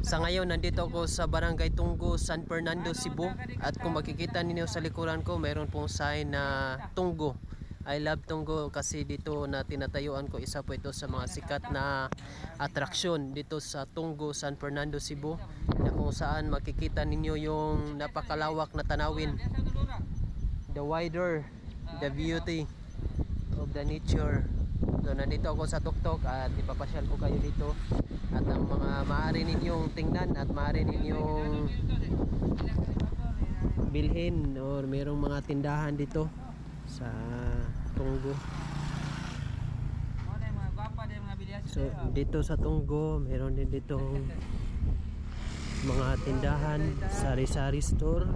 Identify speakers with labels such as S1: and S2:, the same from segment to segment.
S1: Sa ngayon, nandito ako sa Barangay Tunggo, San Fernando, Cebu. At kung makikita ninyo sa likuran ko, mayroon pong sign na Tunggo. I love Tunggo kasi dito na tinatayuan ko, isa po ito sa mga sikat na atraksyon dito sa Tunggo, San Fernando, Cebu, na kung saan makikita ninyo yung napakalawak na tanawin, the wider the beauty of the nature. So nandito ako sa tuktok at ipapasyal ko kayo dito, at ang mga maaari ninyong tingnan at maaari ninyong bilhin or mayroong mga tindahan dito sa Tunggo. So dito sa Tunggo mayroon din dito mga tindahan, sari-sari store.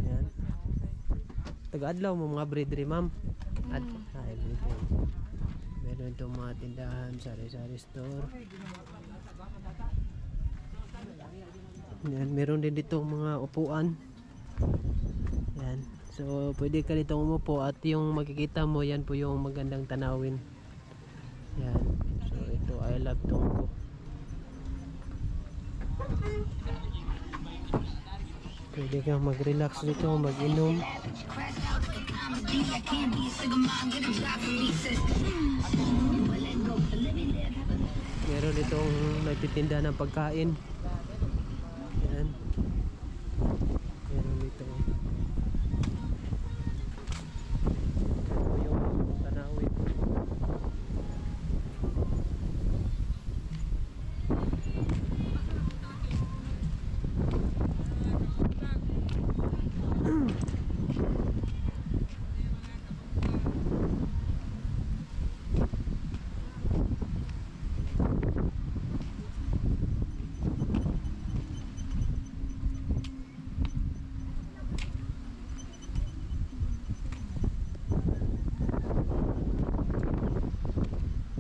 S1: Ayan. Taga-adlaw mo mga breedry, ma'am. Meron itong mga tindahan, sari-sari store. Yan, meron din dito mga upuan. Yan. So, pwede ka dito umupo at yung makikita mo, yan po yung magandang tanawin. Yan. So, ito, I love Tunggo. Pwede kang mag-relax dito, mag-inom. Meron itong nagtitinda ng pagkain. Yan. Meron dito. Ito yung tanawin.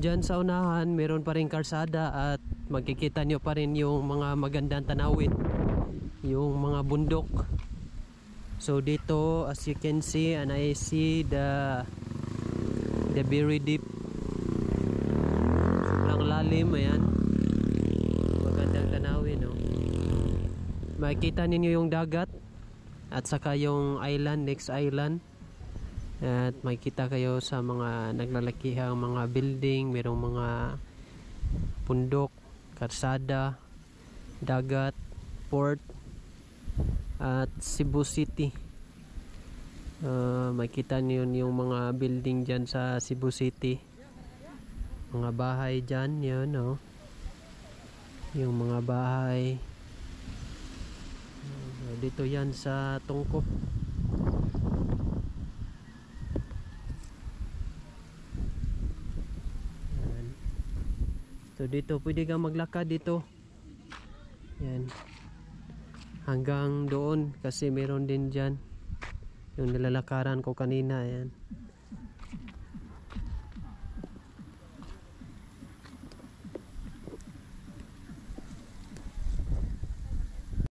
S1: Diyan sa unahan, meron pa rin karsada at makikita nyo pa rin yung mga magandang tanawin, yung mga bundok. So dito, as you can see, and I see the very deep, sobrang lalim. Ayan, magandang tanawin, no? Makikita ninyo yung dagat at saka yung island, next island. At makikita kayo sa mga naglalakihang mga building, mayroong mga pundok, karsada, dagat, port, at Cebu City. Makikita niyo yung mga building dyan sa Cebu City, mga bahay dyan, yun, no? Yung mga bahay dito yan sa Tungko. So dito pwede kang maglakad dito. Yan. Hanggang doon kasi meron din diyan yung nilalakaran ko kanina. Yan.